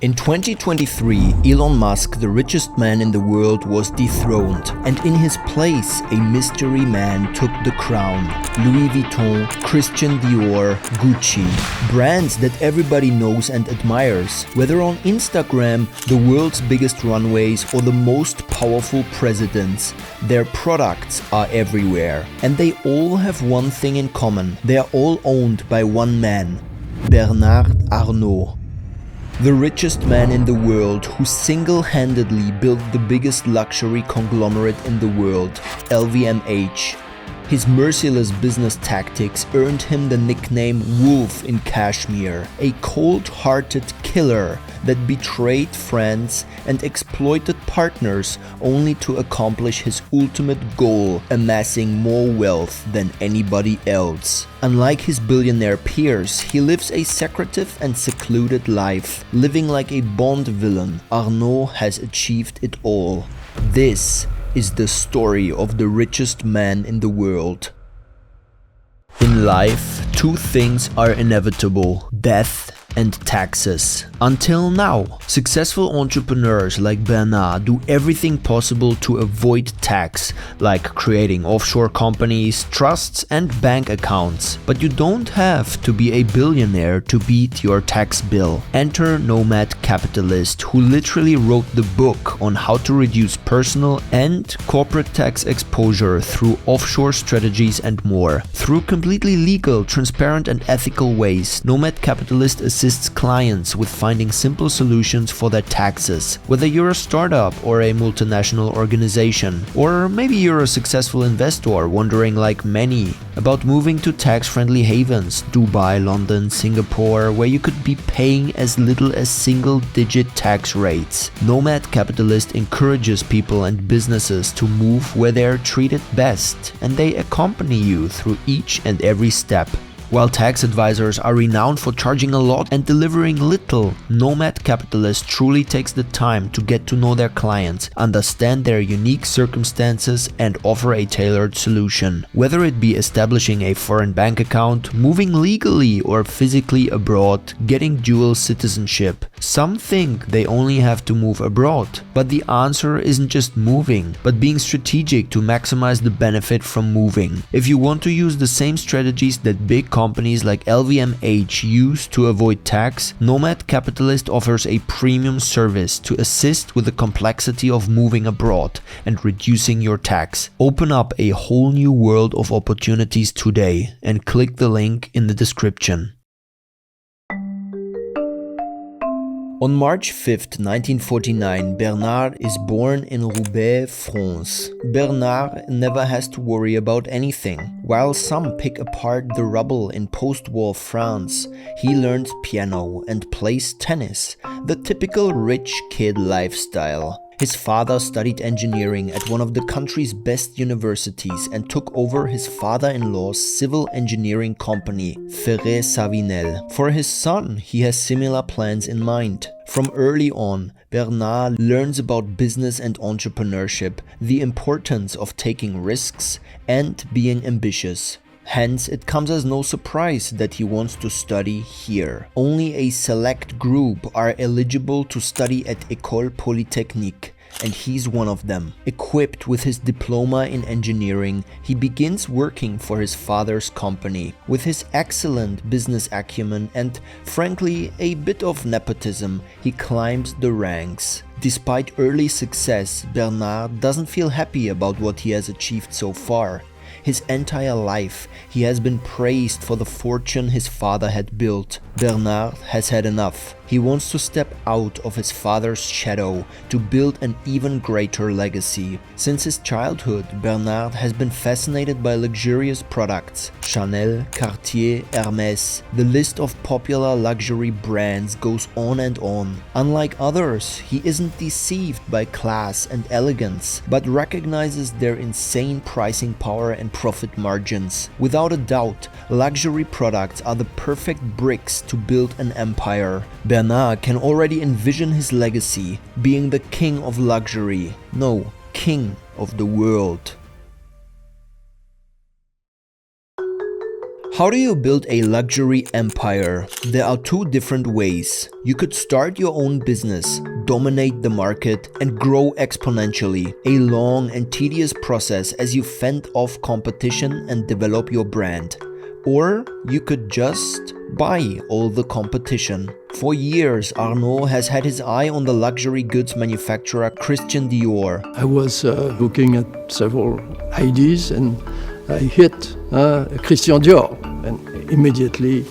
In 2023, Elon Musk, the richest man in the world, was dethroned, and in his place, a mystery man took the crown. Louis Vuitton, Christian Dior, Gucci. Brands that everybody knows and admires. Whether on Instagram, the world's biggest runways, or the most powerful presidents, their products are everywhere. And they all have one thing in common. They are all owned by one man, Bernard Arnault. The richest man in the world, who single-handedly built the biggest luxury conglomerate in the world, LVMH. His merciless business tactics earned him the nickname Wolf in Kashmir, a cold-hearted killer that betrayed friends and exploited partners only to accomplish his ultimate goal, amassing more wealth than anybody else. Unlike his billionaire peers, he lives a secretive and secluded life. Living like a Bond villain, Arnault has achieved it all. This is the story of the richest man in the world. In life, two things are inevitable: death and taxes. Until now, successful entrepreneurs like Bernard do everything possible to avoid tax, like creating offshore companies, trusts and bank accounts. But you don't have to be a billionaire to beat your tax bill. Enter Nomad Capitalist, who literally wrote the book on how to reduce personal and corporate tax exposure through offshore strategies and more. Through completely legal, transparent and ethical ways, Nomad Capitalist assists clients with finding simple solutions for their taxes. Whether you're a startup or a multinational organization, or maybe you're a successful investor wondering, like many, about moving to tax-friendly havens, Dubai, London, Singapore, where you could be paying as little as single-digit tax rates. Nomad Capitalist encourages people and businesses to move where they're treated best, and they accompany you through each and every step. While tax advisors are renowned for charging a lot and delivering little, Nomad Capitalist truly takes the time to get to know their clients, understand their unique circumstances and offer a tailored solution. Whether it be establishing a foreign bank account, moving legally or physically abroad, getting dual citizenship. Some think they only have to move abroad, but the answer isn't just moving, but being strategic to maximize the benefit from moving. If you want to use the same strategies that big companies like LVMH use to avoid tax, Nomad Capitalist offers a premium service to assist with the complexity of moving abroad and reducing your tax. Open up a whole new world of opportunities today and click the link in the description. On March 5th, 1949, Bernard is born in Roubaix, France. Bernard never has to worry about anything. While some pick apart the rubble in post-war France, he learns piano and plays tennis, the typical rich kid lifestyle. His father studied engineering at one of the country's best universities and took over his father-in-law's civil engineering company, Freres-Savinel. For his son, he has similar plans in mind. From early on, Bernard learns about business and entrepreneurship, the importance of taking risks, and being ambitious. Hence, it comes as no surprise that he wants to study here. Only a select group are eligible to study at École Polytechnique, and he's one of them. Equipped with his diploma in engineering, he begins working for his father's company. With his excellent business acumen and, frankly, a bit of nepotism, he climbs the ranks. Despite early success, Bernard doesn't feel happy about what he has achieved so far. His entire life, he has been praised for the fortune his father had built. Bernard has had enough. He wants to step out of his father's shadow to build an even greater legacy. Since his childhood, Bernard has been fascinated by luxurious products. Chanel, Cartier, Hermès, the list of popular luxury brands goes on and on. Unlike others, he isn't deceived by class and elegance, but recognizes their insane pricing power and profit margins. Without a doubt, luxury products are the perfect bricks to build an empire. Bernard can already envision his legacy, being the king of luxury. No, king of the world. How do you build a luxury empire? There are two different ways. You could start your own business, dominate the market, and grow exponentially. A long and tedious process as you fend off competition and develop your brand. Or you could just buy all the competition. For years, Arnault has had his eye on the luxury goods manufacturer Christian Dior. I was looking at several ideas and I hit Christian Dior, and immediately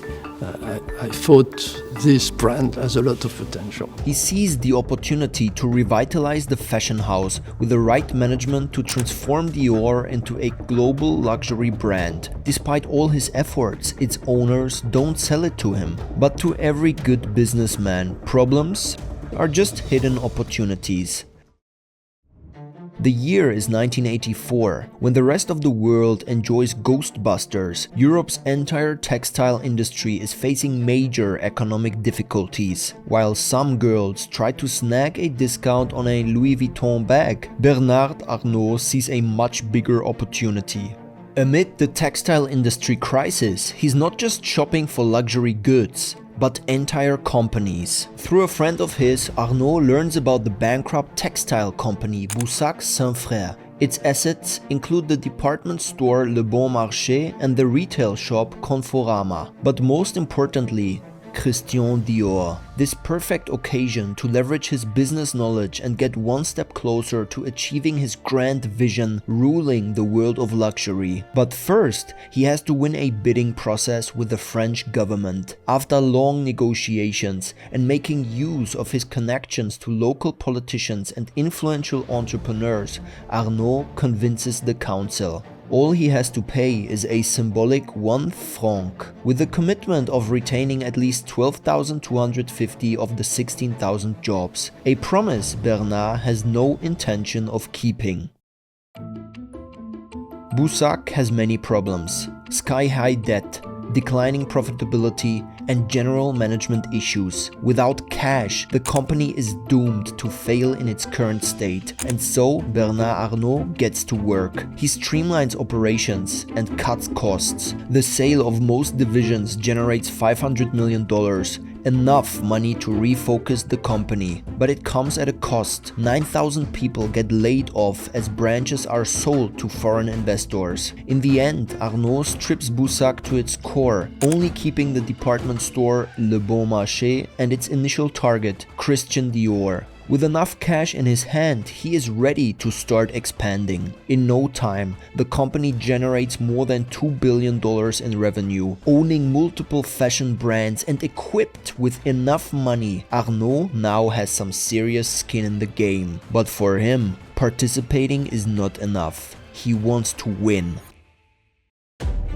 I thought this brand has a lot of potential. He seized the opportunity to revitalize the fashion house with the right management to transform Dior into a global luxury brand. Despite all his efforts, its owners don't sell it to him. But to every good businessman, problems are just hidden opportunities. The year is 1984. When the rest of the world enjoys Ghostbusters, Europe's entire textile industry is facing major economic difficulties. While some girls try to snag a discount on a Louis Vuitton bag, Bernard Arnault sees a much bigger opportunity. Amid the textile industry crisis, he's not just shopping for luxury goods, but entire companies. Through a friend of his, Arnault learns about the bankrupt textile company Boussac Saint Freres. Its assets include the department store Le Bon Marché and the retail shop Conforama. But most importantly, Christian Dior. This perfect occasion to leverage his business knowledge and get one step closer to achieving his grand vision, ruling the world of luxury. But first, he has to win a bidding process with the French government. After long negotiations and making use of his connections to local politicians and influential entrepreneurs, Arnault convinces the council. All he has to pay is a symbolic 1 franc, with the commitment of retaining at least 12,250 of the 16,000 jobs, a promise Bernard has no intention of keeping. Boussac has many problems: sky-high debt, declining profitability, and general management issues. Without cash, the company is doomed to fail in its current state, and so Bernard Arnault gets to work. He streamlines operations and cuts costs. The sale of most divisions generates $500 million, enough money to refocus the company. But it comes at a cost. 9,000 people get laid off as branches are sold to foreign investors. In the end, Arnault strips Boussac to its core, only keeping the department store Le Bon Marché and its initial target, Christian Dior. With enough cash in his hand, he is ready to start expanding. In no time, the company generates more than $2 billion in revenue. Owning multiple fashion brands and equipped with enough money, Arnault now has some serious skin in the game. But for him, participating is not enough. He wants to win.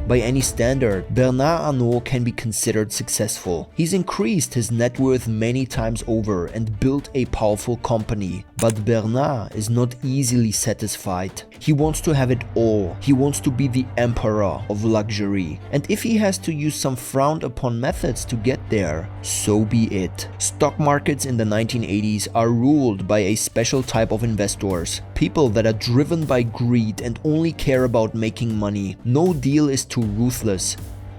By any standard, Bernard Arnault can be considered successful. He's increased his net worth many times over and built a powerful company. But Bernard is not easily satisfied. He wants to have it all. He wants to be the emperor of luxury. And if he has to use some frowned upon methods to get there, so be it. Stock markets in the 1980s are ruled by a special type of investors. People that are driven by greed and only care about making money. No deal is too ruthless.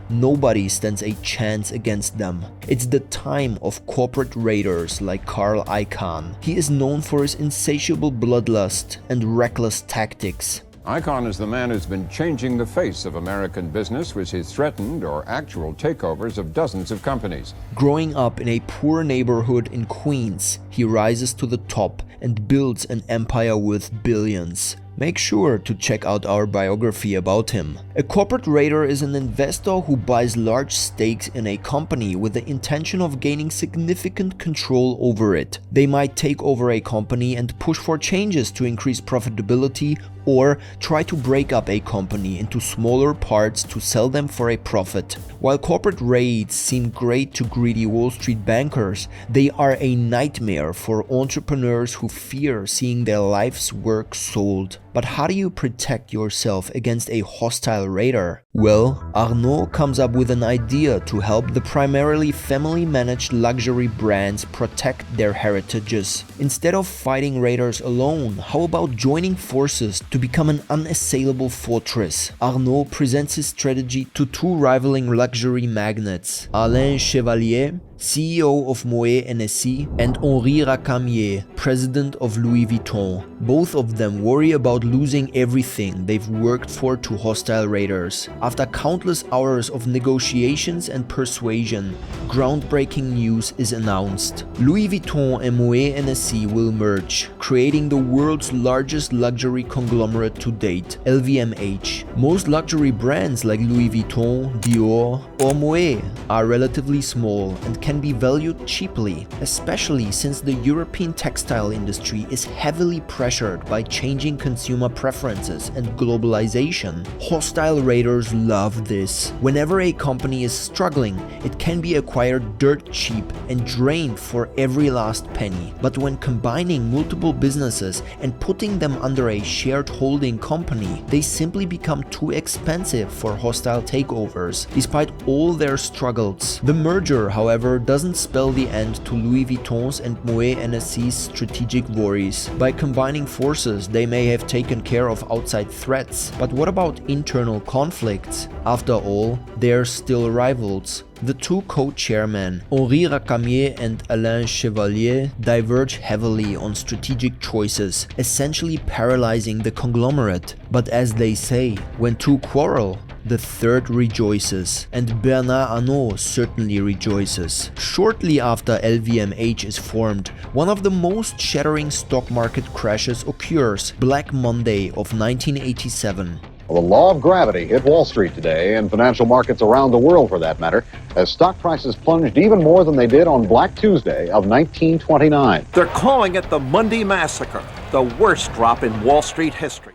Nobody stands a chance against them. It's the time of corporate raiders like Carl Icahn. He is known for his insatiable bloodlust and reckless tactics. Icahn is the man who's been changing the face of American business with his threatened or actual takeovers of dozens of companies. Growing up in a poor neighborhood in Queens, he rises to the top and builds an empire worth billions. Make sure to check out our biography about him. A corporate raider is an investor who buys large stakes in a company with the intention of gaining significant control over it. They might take over a company and push for changes to increase profitability, or try to break up a company into smaller parts to sell them for a profit. While corporate raids seem great to greedy Wall Street bankers, they are a nightmare for entrepreneurs who fear seeing their life's work sold. But how do you protect yourself against a hostile raider? Well, Arnault comes up with an idea to help the primarily family-managed luxury brands protect their heritages. Instead of fighting raiders alone, how about joining forces to become an unassailable fortress? Arnault presents his strategy to two rivaling luxury magnates, Alain Chevalier, CEO of Moet Hennessy, and Henri Racamier, president of Louis Vuitton. Both of them worry about losing everything they've worked for to hostile raiders. After countless hours of negotiations and persuasion, groundbreaking news is announced. Louis Vuitton and Moet Hennessy will merge, creating the world's largest luxury conglomerate to date, LVMH. Most luxury brands like Louis Vuitton, Dior, or Moet are relatively small and can be valued cheaply, especially since the European textile industry is heavily pressured by changing consumer preferences and globalization. Hostile raiders love this. Whenever a company is struggling, it can be acquired dirt cheap and drained for every last penny. But when combining multiple businesses and putting them under a shared holding company, they simply become too expensive for hostile takeovers, despite all their struggles. The merger, however, doesn't spell the end to Louis Vuitton's and Moet Hennessy's strategic worries. By combining forces, they may have taken care of outside threats, but what about internal conflicts? After all, they're still rivals. The two co-chairmen, Henri Racamier and Alain Chevalier, diverge heavily on strategic choices, essentially paralyzing the conglomerate. But as they say, when two quarrel, the third rejoices, and Bernard Arnault certainly rejoices. Shortly after LVMH is formed, one of the most shattering stock market crashes occurs, Black Monday of 1987. Well, the law of gravity hit Wall Street today, and financial markets around the world for that matter, as stock prices plunged even more than they did on Black Tuesday of 1929. They're calling it the Monday Massacre, the worst drop in Wall Street history.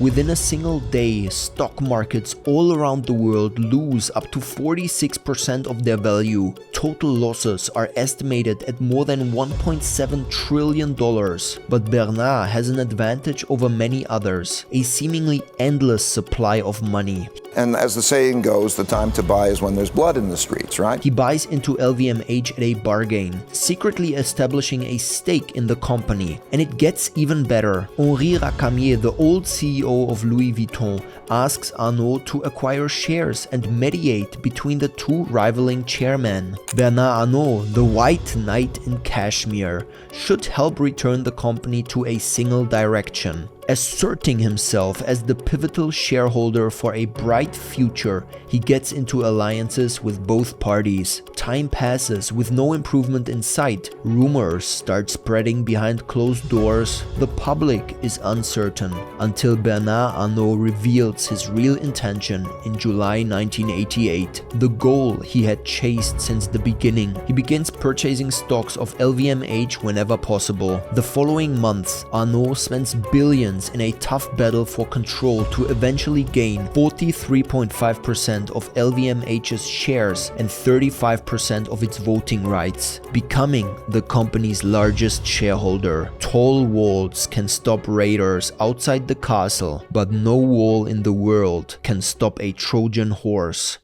Within a single day, stock markets all around the world lose up to 46% of their value. Total losses are estimated at more than $1.7 trillion. But Bernard has an advantage over many others, a seemingly endless supply of money. And as the saying goes, the time to buy is when there's blood in the streets, right? He buys into LVMH at a bargain, secretly establishing a stake in the company. And it gets even better. Henri Racamier, the old CEO of Louis Vuitton, asks Arnault to acquire shares and mediate between the two rivaling chairmen. Bernard Arnault, the white knight in cashmere, should help return the company to a single direction. Asserting himself as the pivotal shareholder for a bright future, he gets into alliances with both parties. Time passes with no improvement in sight. Rumors start spreading behind closed doors. The public is uncertain until Bernard Arnault reveals his real intention in July 1988, the goal he had chased since the beginning. He begins purchasing stocks of LVMH whenever possible. The following months, Arnault spends billions in a tough battle for control to eventually gain 43.5% of LVMH's shares and 35% of its voting rights, becoming the company's largest shareholder. Tall walls can stop raiders outside the castle, but no wall in the world can stop a Trojan horse.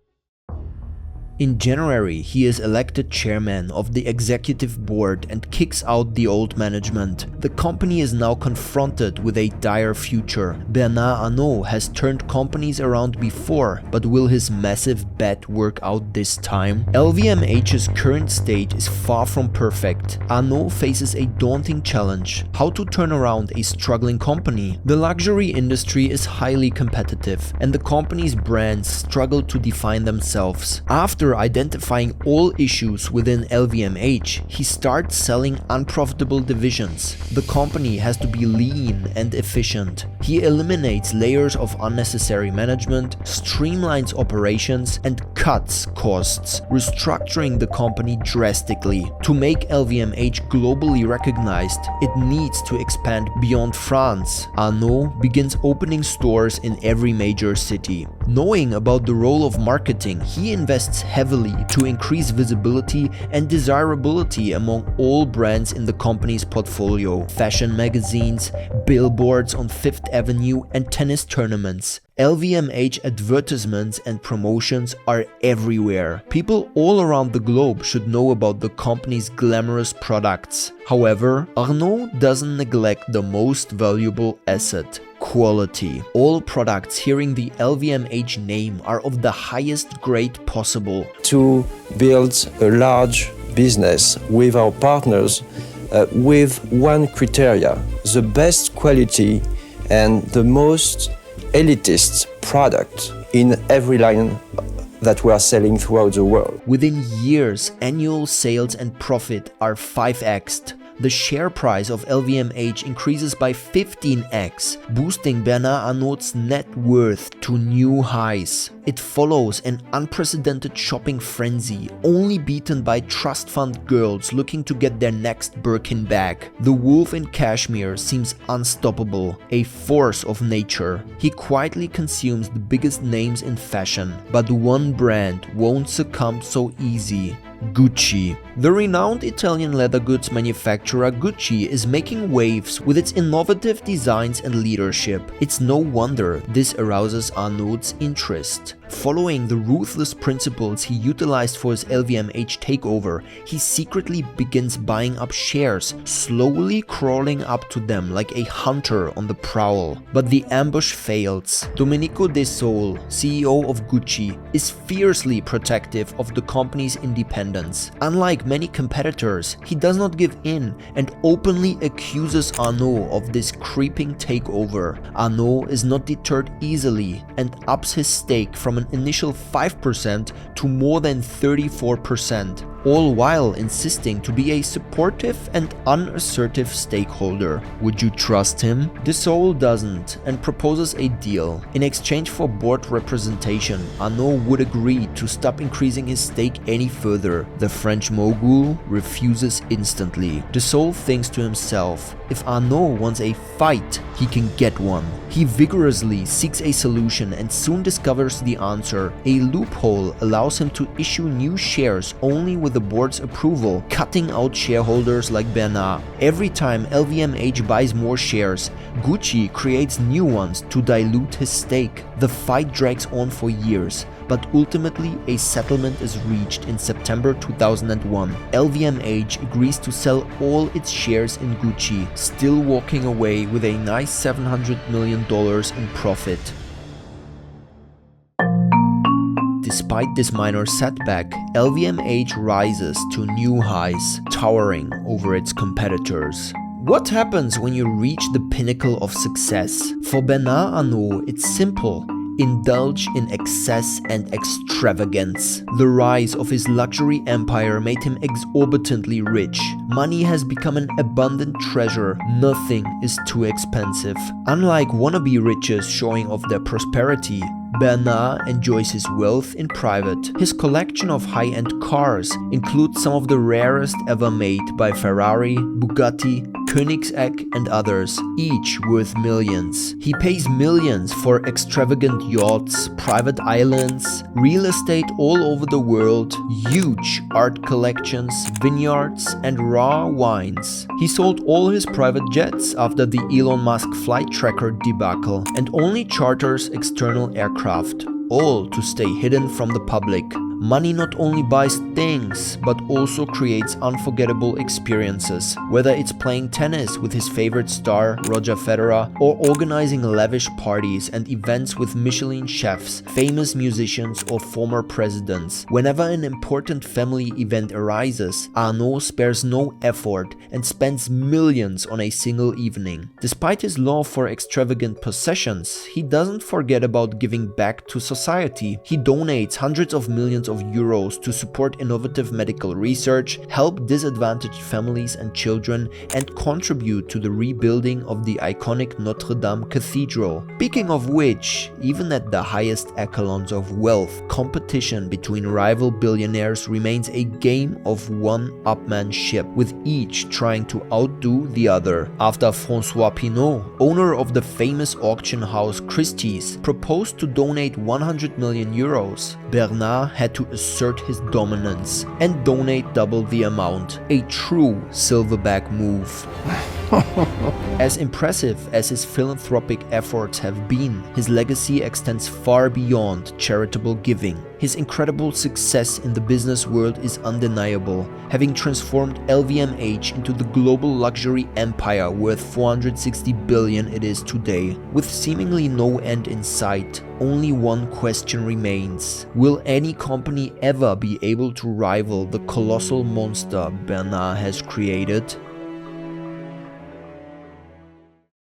In January, he is elected chairman of the executive board and kicks out the old management. The company is now confronted with a dire future. Bernard Arnault has turned companies around before, but will his massive bet work out this time? LVMH's current state is far from perfect. Arnault faces a daunting challenge: how to turn around a struggling company. The luxury industry is highly competitive, and the company's brands struggle to define themselves. After identifying all issues within LVMH, he starts selling unprofitable divisions. The company has to be lean and efficient. He eliminates layers of unnecessary management, streamlines operations, and cuts costs, restructuring the company drastically. To make LVMH globally recognized, it needs to expand beyond France. Arnault begins opening stores in every major city. Knowing about the role of marketing, he invests heavily to increase visibility and desirability among all brands in the company's portfolio. Fashion magazines, billboards on Fifth Avenue, and tennis tournaments. LVMH advertisements and promotions are everywhere. People all around the globe should know about the company's glamorous products. However, Arnault doesn't neglect the most valuable asset: quality. All products hearing the LVMH name are of the highest grade possible. To build a large business with our partners with one criteria: the best quality and the most elitist product in every line that we are selling throughout the world. Within years, annual sales and profit are 5x'd. The share price of LVMH increases by 15x, boosting Bernard Arnault's net worth to new highs. It follows an unprecedented shopping frenzy, only beaten by trust fund girls looking to get their next Birkin bag. The wolf in cashmere seems unstoppable, a force of nature. He quietly consumes the biggest names in fashion, but one brand won't succumb so easy: Gucci. The renowned Italian leather goods manufacturer Gucci is making waves with its innovative designs and leadership. It's no wonder this arouses Arnault's interest. Following the ruthless principles he utilized for his LVMH takeover, he secretly begins buying up shares, slowly crawling up to them like a hunter on the prowl. But the ambush fails. Domenico De Sole, CEO of Gucci, is fiercely protective of the company's independence. Unlike many competitors, he does not give in and openly accuses Arnault of this creeping takeover. Arnault is not deterred easily and ups his stake from an initial 5% to more than 34%, all while insisting to be a supportive and unassertive stakeholder. Would you trust him? De Sole doesn't and proposes a deal. In exchange for board representation, Arnault would agree to stop increasing his stake any further. The French mogul refuses instantly. De Sole thinks to himself, if Arnault wants a fight, he can get one. He vigorously seeks a solution and soon discovers the answer. A loophole allows him to issue new shares only with the board's approval, cutting out shareholders like Bernard. Every time LVMH buys more shares, Gucci creates new ones to dilute his stake. The fight drags on for years, but ultimately a settlement is reached in September 2001. LVMH agrees to sell all its shares in Gucci, still walking away with a nice $700 million in profit. Despite this minor setback, LVMH rises to new highs, towering over its competitors. What happens when you reach the pinnacle of success? For Bernard Arnault, it's simple. Indulge in excess and extravagance. The rise of his luxury empire made him exorbitantly rich. Money has become an abundant treasure. Nothing is too expensive. Unlike wannabe riches showing off their prosperity, Bernard enjoys his wealth in private. His collection of high-end cars includes some of the rarest ever made by Ferrari, Bugatti, Koenigsegg and others, each worth millions. He pays millions for extravagant yachts, private islands, real estate all over the world, huge art collections, vineyards and raw wines. He sold all his private jets after the Elon Musk flight tracker debacle and only charters external aircraft, all to stay hidden from the public. Money not only buys things, but also creates unforgettable experiences, whether it's playing tennis with his favorite star, Roger Federer, or organizing lavish parties and events with Michelin chefs, famous musicians, or former presidents. Whenever an important family event arises, Arnault spares no effort and spends millions on a single evening. Despite his love for extravagant possessions, he doesn't forget about giving back to society. He donates hundreds of millions of of euros to support innovative medical research, help disadvantaged families and children, and contribute to the rebuilding of the iconic Notre Dame Cathedral. Speaking of which, even at the highest echelons of wealth, competition between rival billionaires remains a game of one-upmanship, with each trying to outdo the other. After François Pinault, owner of the famous auction house Christie's, proposed to donate 100 million euros, Bernard had to assert his dominance and donate double the amount, a true silverback move. As impressive as his philanthropic efforts have been, his legacy extends far beyond charitable giving. His incredible success in the business world is undeniable, having transformed LVMH into the global luxury empire worth 460 billion it is today. With seemingly no end in sight, only one question remains. Will any company ever be able to rival the colossal monster Bernard has created?